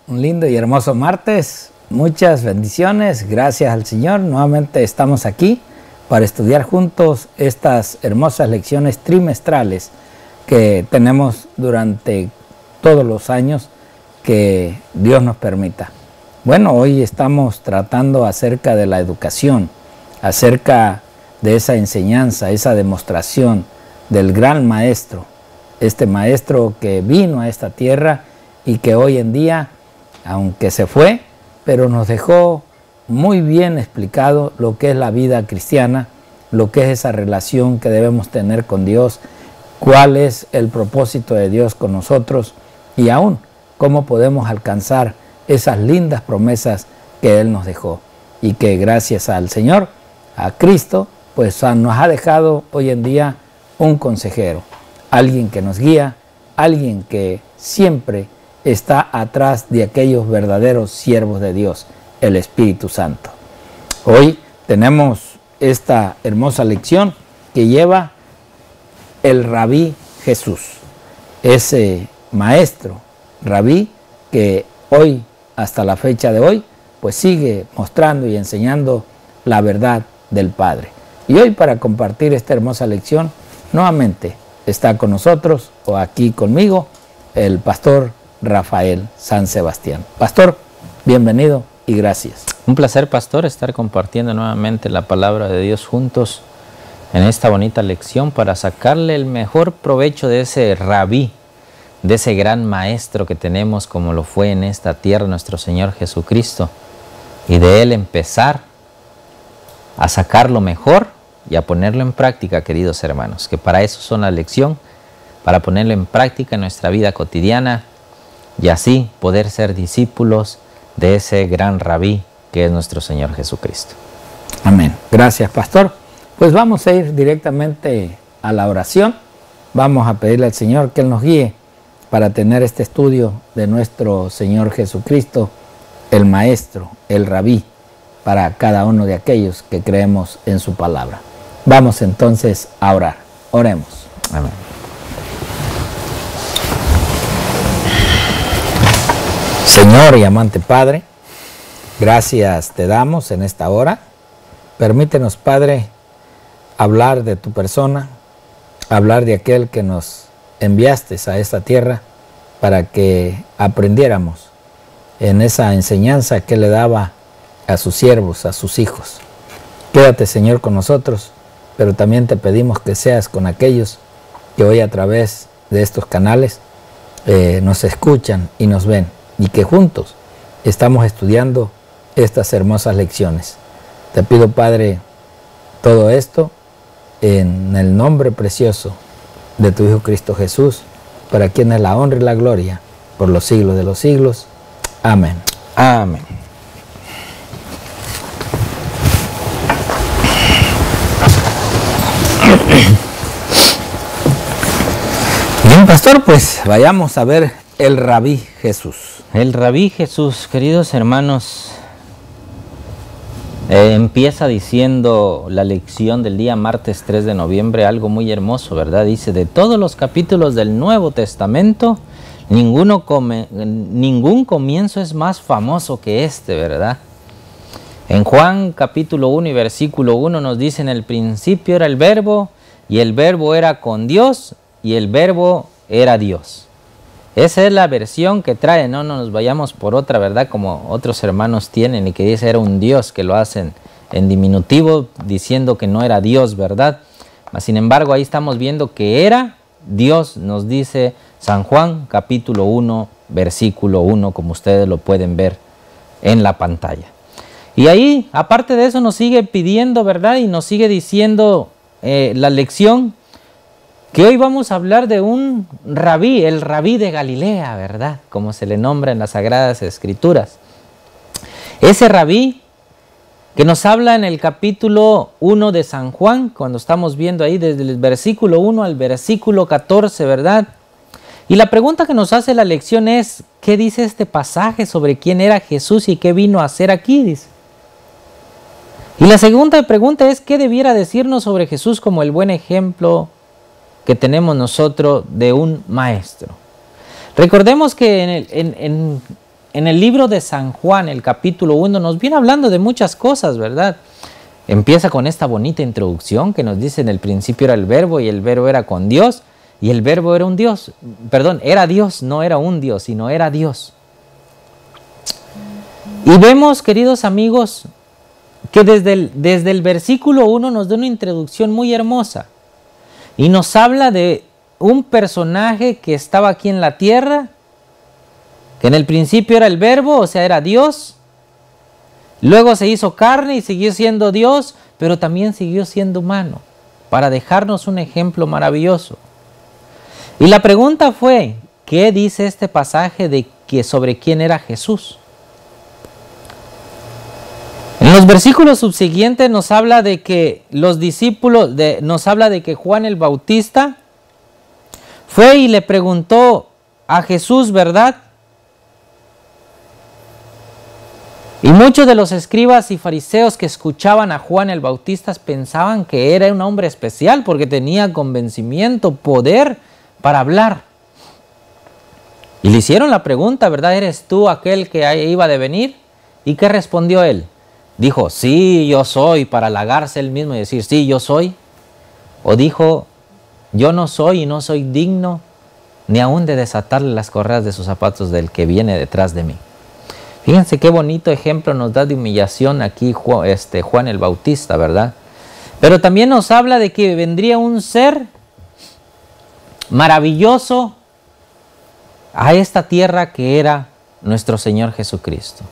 Un lindo y hermoso martes. Muchas bendiciones. Gracias al Señor. Nuevamente estamos aquí para estudiar juntos estas hermosas lecciones trimestrales que tenemos durante todos los años que Dios nos permita. Bueno, hoy estamos tratando acerca de la educación, acerca de esa enseñanza, esa demostración del gran maestro, este maestro que vino a esta tierra y que hoy en día, aunque se fue, pero nos dejó muy bien explicado lo que es la vida cristiana, lo que es esa relación que debemos tener con Dios, cuál es el propósito de Dios con nosotros y aún cómo podemos alcanzar esas lindas promesas que Él nos dejó y que gracias al Señor, a Cristo, pues nos ha dejado hoy en día un consejero, alguien que nos guía, alguien que siempre está atrás de aquellos verdaderos siervos de Dios, el Espíritu Santo. Hoy tenemos esta hermosa lección que lleva el Rabí Jesús, ese maestro Rabí que hoy, hasta la fecha de hoy, pues sigue mostrando y enseñando la verdad del Padre. Y hoy, para compartir esta hermosa lección, nuevamente está con nosotros, o aquí conmigo, el pastor Rafael San Sebastián. Pastor, bienvenido y gracias. Un placer, pastor, estar compartiendo nuevamente la palabra de Dios juntos en esta bonita lección para sacarle el mejor provecho de ese rabí, de ese gran maestro que tenemos como lo fue en esta tierra nuestro Señor Jesucristo, y de Él empezar a sacar lo mejor y a ponerlo en práctica, queridos hermanos, que para eso son la lección, para ponerlo en práctica en nuestra vida cotidiana y así poder ser discípulos de ese gran rabí que es nuestro Señor Jesucristo. Amén. Gracias, pastor. Pues vamos a ir directamente a la oración. Vamos a pedirle al Señor que Él nos guíe para tener este estudio de nuestro Señor Jesucristo, el Maestro, el Rabí, para cada uno de aquellos que creemos en su palabra. Vamos entonces a orar. Oremos. Amén. Señor y amante Padre, gracias te damos en esta hora. Permítenos, Padre, hablar de tu persona, hablar de aquel que nos enviaste a esta tierra para que aprendiéramos en esa enseñanza que le daba a sus siervos, a sus hijos. Quédate, Señor, con nosotros, pero también te pedimos que seas con aquellos que hoy a través de estos canales nos escuchan y nos ven, y que juntos estamos estudiando estas hermosas lecciones. Te pido, Padre, todo esto en el nombre precioso de tu Hijo Cristo Jesús, para quien es la honra y la gloria por los siglos de los siglos. Amén. Amén. Bien, pastor, pues vayamos a ver el Rabí Jesús. El Rabí Jesús, queridos hermanos, empieza diciendo la lección del día martes 3 de noviembre, algo muy hermoso, ¿verdad? Dice, de todos los capítulos del Nuevo Testamento, ningún comienzo es más famoso que este, ¿verdad? En Juan capítulo 1 y versículo 1 nos dice, en el principio era el Verbo, y el Verbo era con Dios, y el Verbo era Dios. Esa es la versión que trae, no nos vayamos por otra, ¿verdad? Como otros hermanos tienen y que dice era un Dios, que lo hacen en diminutivo, diciendo que no era Dios, ¿verdad? Mas, sin embargo, ahí estamos viendo que era Dios, nos dice San Juan, capítulo 1, versículo 1, como ustedes lo pueden ver en la pantalla. Y ahí, aparte de eso, nos sigue pidiendo, ¿verdad? Y nos sigue diciendo la lección, que hoy vamos a hablar de un rabí, el rabí de Galilea, ¿verdad? Como se le nombra en las Sagradas Escrituras. Ese rabí que nos habla en el capítulo 1 de San Juan, cuando estamos viendo ahí desde el versículo 1 al versículo 14, ¿verdad? Y la pregunta que nos hace la lección es, ¿qué dice este pasaje sobre quién era Jesús y qué vino a hacer aquí? Dice. Y la segunda pregunta es, ¿qué debiera decirnos sobre Jesús como el buen ejemplo que tenemos nosotros de un maestro? Recordemos que en el libro de San Juan, el capítulo 1, nos viene hablando de muchas cosas, ¿verdad? Empieza con esta bonita introducción que nos dice: en el principio era el Verbo y el Verbo era con Dios y el Verbo era un Dios. Perdón, era Dios, no era un Dios, sino era Dios. Y vemos, queridos amigos, que desde el versículo 1 nos da una introducción muy hermosa y nos habla de un personaje que estaba aquí en la tierra, que en el principio era el Verbo, o sea, era Dios. Luego se hizo carne y siguió siendo Dios, pero también siguió siendo humano, para dejarnos un ejemplo maravilloso. Y la pregunta fue, ¿qué dice este pasaje de que sobre quién era Jesús? En los versículos subsiguientes nos habla de que los discípulos, nos habla de que Juan el Bautista fue y le preguntó a Jesús, ¿verdad? Y muchos de los escribas y fariseos que escuchaban a Juan el Bautista pensaban que era un hombre especial porque tenía convencimiento, poder para hablar. Y le hicieron la pregunta, ¿verdad? ¿Eres tú aquel que iba de venir? ¿Y qué respondió él? Dijo, sí, yo soy, para halagarse él mismo y decir, sí, yo soy. O dijo, yo no soy y no soy digno ni aún de desatarle las correas de sus zapatos del que viene detrás de mí. Fíjense qué bonito ejemplo nos da de humillación aquí Juan el Bautista, ¿verdad? Pero también nos habla de que vendría un ser maravilloso a esta tierra que era nuestro Señor Jesucristo.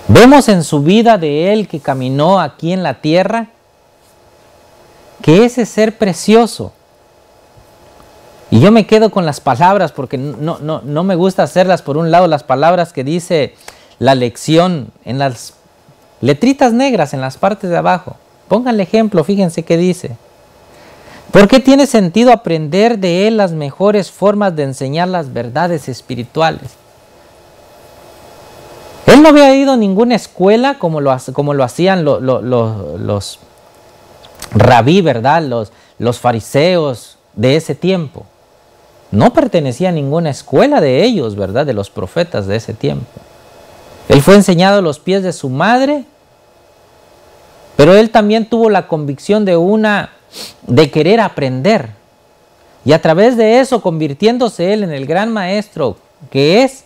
Vemos en su vida de Él que caminó aquí en la tierra, que ese ser precioso, y yo me quedo con las palabras porque no me gusta hacerlas. Por un lado, las palabras que dice la lección en las letritas negras en las partes de abajo. Pónganle ejemplo, fíjense qué dice. ¿Por qué tiene sentido aprender de él las mejores formas de enseñar las verdades espirituales? Él no había ido a ninguna escuela como lo hacían los rabí, ¿verdad? Los fariseos de ese tiempo. No pertenecía a ninguna escuela de ellos, ¿verdad? De los profetas de ese tiempo. Él fue enseñado a los pies de su madre, pero él también tuvo la convicción de querer aprender. Y a través de eso, convirtiéndose él en el gran maestro que es,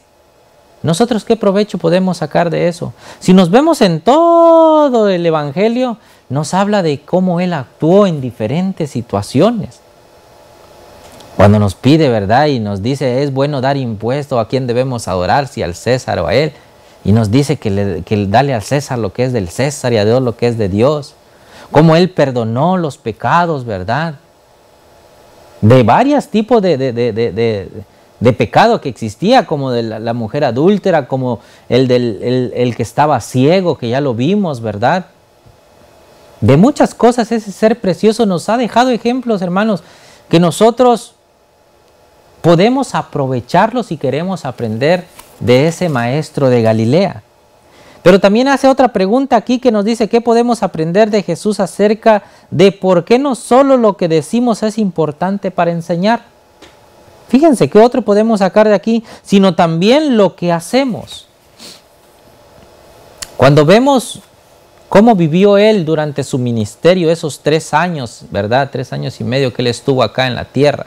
¿nosotros qué provecho podemos sacar de eso? Si nos vemos en todo el Evangelio, nos habla de cómo él actuó en diferentes situaciones. Cuando nos pide, ¿verdad? Y nos dice, es bueno dar impuesto, ¿a quién debemos adorar? Si al César o a él. Y nos dice que dale al César lo que es del César y a Dios lo que es de Dios. Cómo él perdonó los pecados, ¿verdad? De varios tipos de pecado que existía, como de la mujer adúltera, como el que estaba ciego, que ya lo vimos, ¿verdad? De muchas cosas ese ser precioso nos ha dejado ejemplos, hermanos, que nosotros podemos aprovecharlos si queremos aprender de ese maestro de Galilea. Pero también hace otra pregunta aquí que nos dice, ¿qué podemos aprender de Jesús acerca de por qué no solo lo que decimos es importante para enseñar? Fíjense, ¿qué otro podemos sacar de aquí? Sino también lo que hacemos. Cuando vemos cómo vivió él durante su ministerio, esos 3 años, ¿verdad? 3 años y medio que él estuvo acá en la tierra.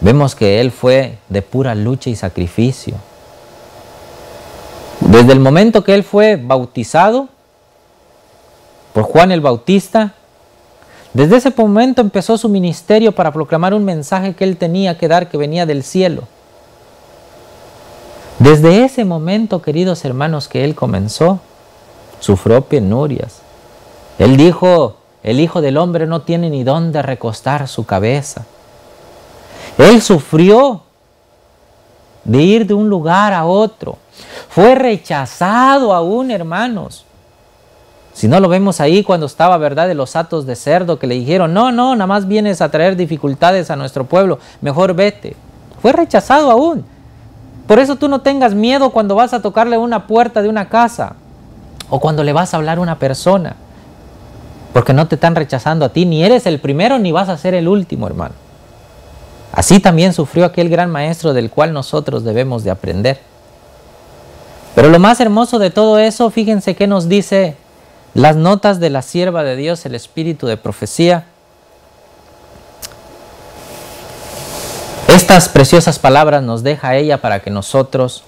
Vemos que él fue de pura lucha y sacrificio. Desde el momento que él fue bautizado por Juan el Bautista, desde ese momento empezó su ministerio para proclamar un mensaje que él tenía que dar, que venía del cielo. Desde ese momento, queridos hermanos, que él comenzó, sufrió penurias. Él dijo, el Hijo del Hombre no tiene ni dónde recostar su cabeza. Él sufrió de ir de un lugar a otro. Fue rechazado aún, hermanos. Si no lo vemos ahí cuando estaba, ¿verdad?, de los hatos de cerdo, que le dijeron, no, nada más vienes a traer dificultades a nuestro pueblo, mejor vete. Fue rechazado aún. Por eso tú no tengas miedo cuando vas a tocarle una puerta de una casa o cuando le vas a hablar a una persona, porque no te están rechazando a ti, ni eres el primero ni vas a ser el último, hermano. Así también sufrió aquel gran maestro del cual nosotros debemos de aprender. Pero lo más hermoso de todo eso, fíjense qué nos dice las notas de la sierva de Dios, el espíritu de profecía. Estas preciosas palabras nos deja ella para que nosotros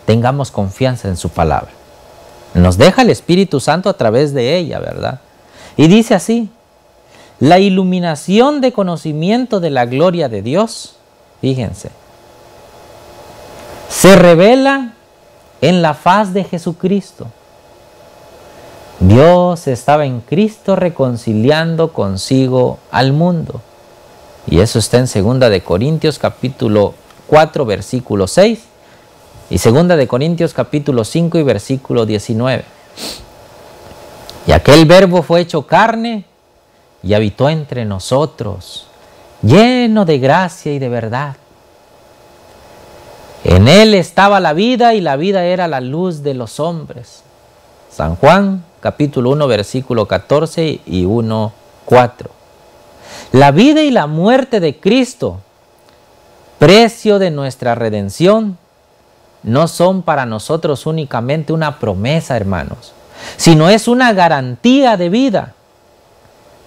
tengamos confianza en su palabra. Nos deja el Espíritu Santo a través de ella, ¿verdad? Y dice así: la iluminación de conocimiento de la gloria de Dios, fíjense, se revela en la faz de Jesucristo. Dios estaba en Cristo reconciliando consigo al mundo. Y eso está en 2 de Corintios capítulo 4 versículo 6 y 2 de Corintios capítulo 5 y versículo 19. Y aquel verbo fue hecho carne y habitó entre nosotros, lleno de gracia y de verdad. En él estaba la vida y la vida era la luz de los hombres. San Juan capítulo 1 versículo 14 y 1:4. La vida y la muerte de Cristo, precio de nuestra redención, no son para nosotros únicamente una promesa, hermanos, sino es una garantía de vida.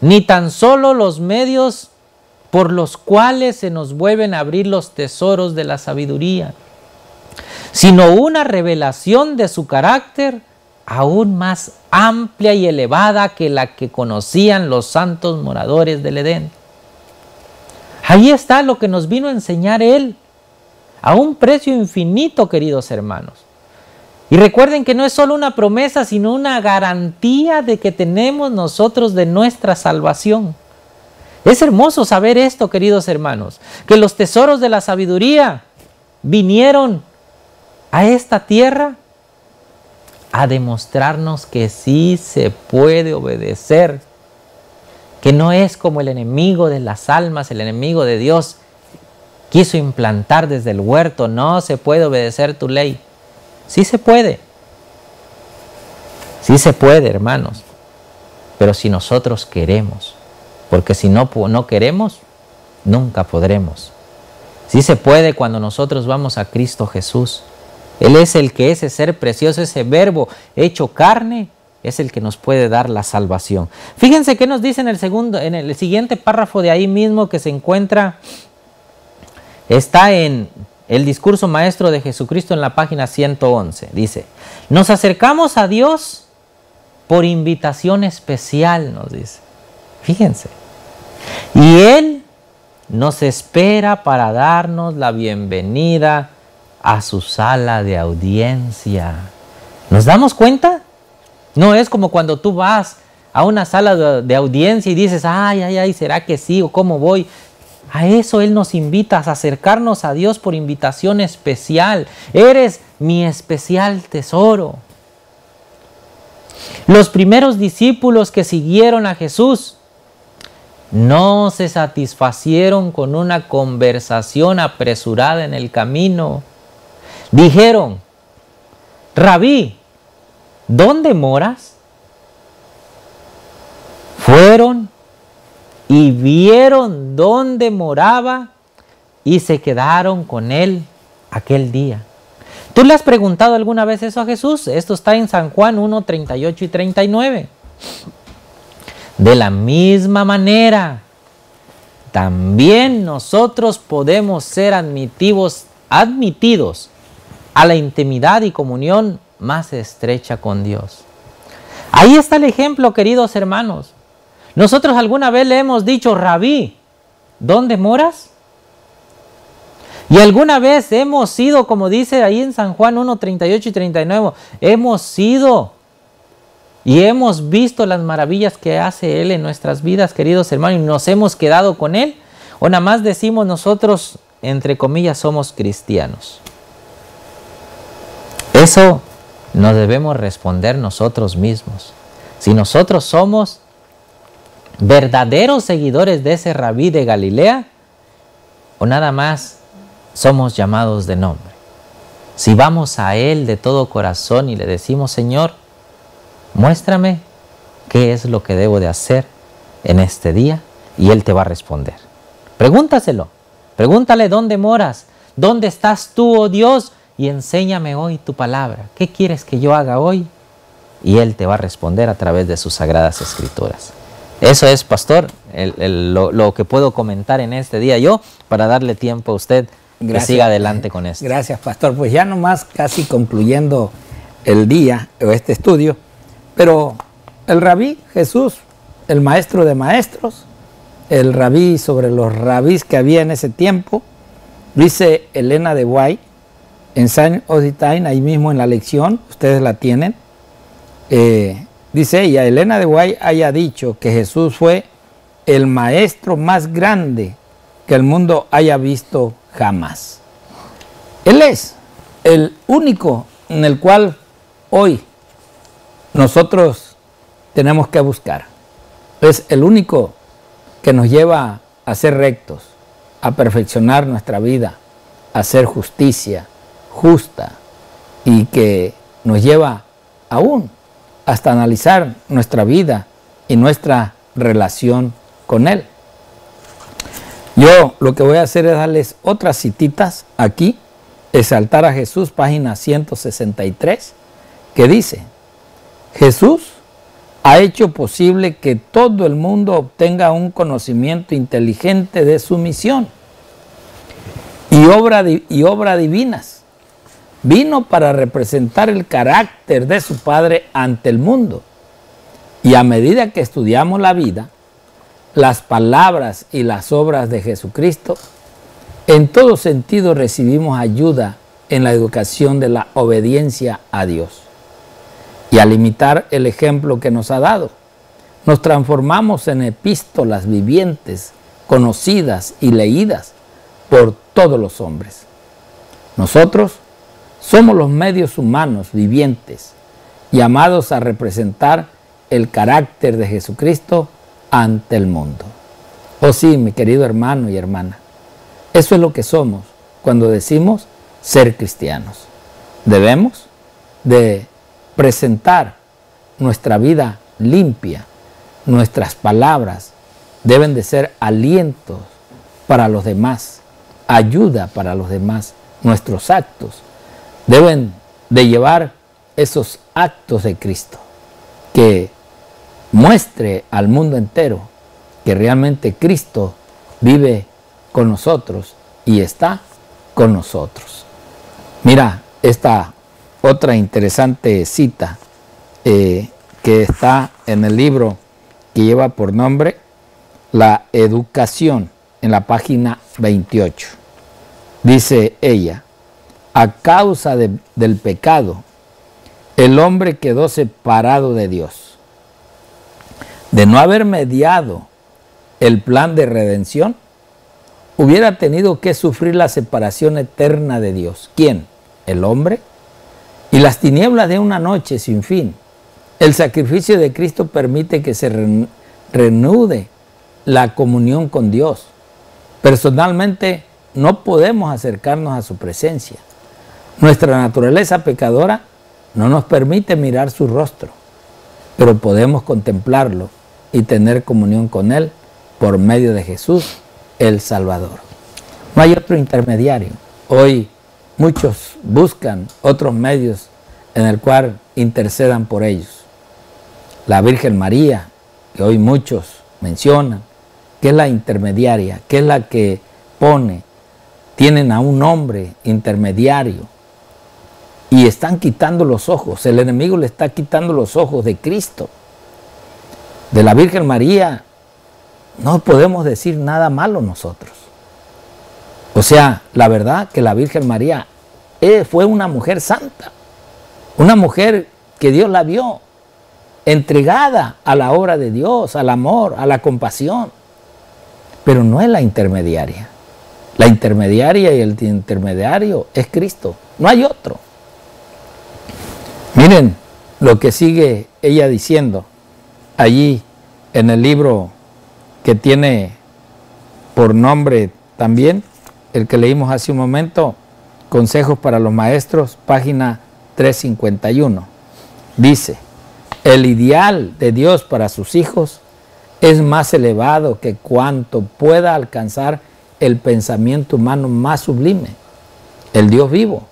Ni tan solo los medios por los cuales se nos vuelven a abrir los tesoros de la sabiduría, sino una revelación de su carácter aún más amplia y elevada que la que conocían los santos moradores del Edén. Ahí está lo que nos vino a enseñar Él, a un precio infinito, queridos hermanos. Y recuerden que no es solo una promesa, sino una garantía de que tenemos nosotros de nuestra salvación. Es hermoso saber esto, queridos hermanos, que los tesoros de la sabiduría vinieron a esta tierra a demostrarnos que sí se puede obedecer, que no es como el enemigo de las almas, el enemigo de Dios quiso implantar desde el huerto: no se puede obedecer tu ley. Sí se puede, hermanos, pero si nosotros queremos, porque si no queremos, nunca podremos. Sí se puede cuando nosotros vamos a Cristo Jesús. Él es el que ese ser precioso, ese verbo hecho carne, es el que nos puede dar la salvación. Fíjense qué nos dice en el siguiente párrafo de ahí mismo que se encuentra, está en el discurso maestro de Jesucristo en la página 111. Dice: nos acercamos a Dios por invitación especial, nos dice. Fíjense. Y Él nos espera para darnos la bienvenida a su sala de audiencia. ¿Nos damos cuenta? No es como cuando tú vas a una sala de audiencia y dices: ay, ¿será que sí o cómo voy? A eso Él nos invita, a acercarnos a Dios por invitación especial. Eres mi especial tesoro. Los primeros discípulos que siguieron a Jesús no se satisfacieron con una conversación apresurada en el camino. Dijeron: Rabí, ¿dónde moras? Fueron y vieron dónde moraba y se quedaron con él aquel día. ¿Tú le has preguntado alguna vez eso a Jesús? Esto está en San Juan 1, 38 y 39. De la misma manera, también nosotros podemos ser admitidos a la intimidad y comunión más estrecha con Dios. Ahí está el ejemplo, queridos hermanos. Nosotros alguna vez le hemos dicho: Rabí, ¿dónde moras? Y alguna vez hemos ido, como dice ahí en San Juan 1, 38 y 39, hemos ido y hemos visto las maravillas que hace Él en nuestras vidas, queridos hermanos, y nos hemos quedado con Él. O nada más decimos nosotros, entre comillas, somos cristianos. Eso nos debemos responder nosotros mismos. Si nosotros somos verdaderos seguidores de ese Rabí de Galilea, o nada más somos llamados de nombre. Si vamos a Él de todo corazón y le decimos: Señor, muéstrame qué es lo que debo de hacer en este día, y Él te va a responder. Pregúntaselo, pregúntale: ¿dónde moras? ¿Dónde estás tú, oh Dios? y enséñame hoy tu palabra. ¿Qué quieres que yo haga hoy? Y Él te va a responder a través de sus sagradas escrituras. Eso es, pastor, lo que puedo comentar en este día yo, para darle tiempo a usted que siga adelante con esto. Gracias, pastor. Pues ya nomás casi concluyendo el día o este estudio, pero el rabí Jesús, el maestro de maestros, el rabí sobre los rabís que había en ese tiempo, dice Elena de White, en Sign of the Time, ahí mismo en la lección, ustedes la tienen, dice ella, Elena de White haya dicho que Jesús fue el maestro más grande que el mundo haya visto jamás. Él es el único en el cual hoy nosotros tenemos que buscar. Es el único que nos lleva a ser rectos, a perfeccionar nuestra vida, a hacer justicia justa, y que nos lleva aún hasta analizar nuestra vida y nuestra relación con Él. Yo lo que voy a hacer es darles otras cititas aquí, Exaltar a Jesús, página 163, que dice, Jesús ha hecho posible que todo el mundo obtenga un conocimiento inteligente de su misión y obra divinas. Vino para representar el carácter de su Padre ante el mundo. Y a medida que estudiamos la vida, las palabras y las obras de Jesucristo, en todo sentido recibimos ayuda en la educación de la obediencia a Dios. Y al imitar el ejemplo que nos ha dado, nos transformamos en epístolas vivientes, conocidas y leídas por todos los hombres. Nosotros somos los medios humanos vivientes, llamados a representar el carácter de Jesucristo ante el mundo. Oh sí, mi querido hermano y hermana, eso es lo que somos cuando decimos ser cristianos. Debemos de presentar nuestra vida limpia, nuestras palabras deben de ser alientos para los demás, ayuda para los demás, nuestros actos deben de llevar esos actos de Cristo, que muestre al mundo entero que realmente Cristo vive con nosotros y está con nosotros. Mira esta otra interesante cita que está en el libro que lleva por nombre La Educación, en la página 28. Dice ella, a causa del pecado, el hombre quedó separado de Dios. De no haber mediado el plan de redención, hubiera tenido que sufrir la separación eterna de Dios. ¿Quién? El hombre. Y las tinieblas de una noche sin fin. El sacrificio de Cristo permite que se reanude la comunión con Dios. Personalmente, no podemos acercarnos a su presencia. Nuestra naturaleza pecadora no nos permite mirar su rostro, pero podemos contemplarlo y tener comunión con Él por medio de Jesús, el Salvador. No hay otro intermediario. Hoy muchos buscan otros medios en el cual intercedan por ellos. La Virgen María, que hoy muchos mencionan, que es la intermediaria, que es la que tienen a un hombre intermediario y están quitando los ojos. El enemigo le está quitando los ojos de Cristo. De la Virgen María no podemos decir nada malo nosotros. O sea, la verdad que la Virgen María fue una mujer santa, una mujer que Dios la vio entregada a la obra de Dios, al amor, a la compasión, pero no es la intermediaria. La intermediaria y el intermediario es Cristo, no hay otro. Miren lo que sigue ella diciendo allí en el libro que tiene por nombre también el que leímos hace un momento, Consejos para los Maestros, página 351. Dice, el ideal de Dios para sus hijos es más elevado que cuanto pueda alcanzar el pensamiento humano más sublime. El Dios vivo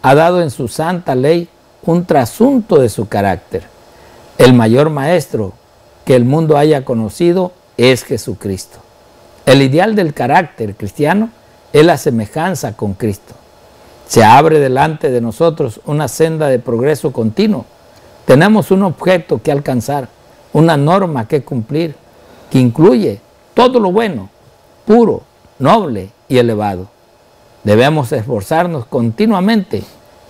ha dado en su santa ley un trasunto de su carácter. El mayor maestro que el mundo haya conocido es Jesucristo. El ideal del carácter cristiano es la semejanza con Cristo. Se abre delante de nosotros una senda de progreso continuo. Tenemos un objeto que alcanzar, una norma que cumplir, que incluye todo lo bueno, puro, noble y elevado. Debemos esforzarnos continuamente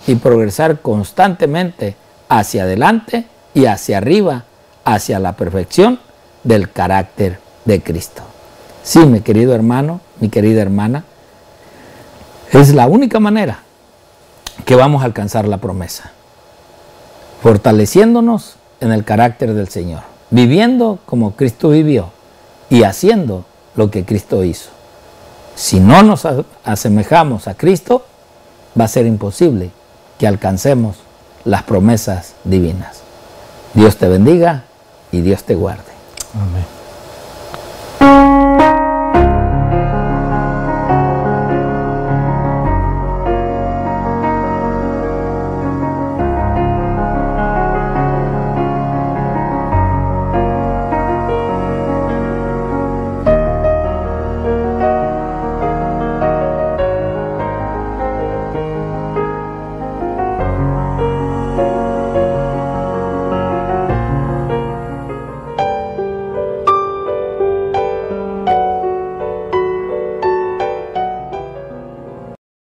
y progresar constantemente hacia adelante y hacia arriba, hacia la perfección del carácter de Cristo. Sí, mi querido hermano, mi querida hermana, es la única manera que vamos a alcanzar la promesa, fortaleciéndonos en el carácter del Señor, viviendo como Cristo vivió y haciendo lo que Cristo hizo. Si no nos asemejamos a Cristo, va a ser imposible que alcancemos las promesas divinas. Dios te bendiga y Dios te guarde. Amén.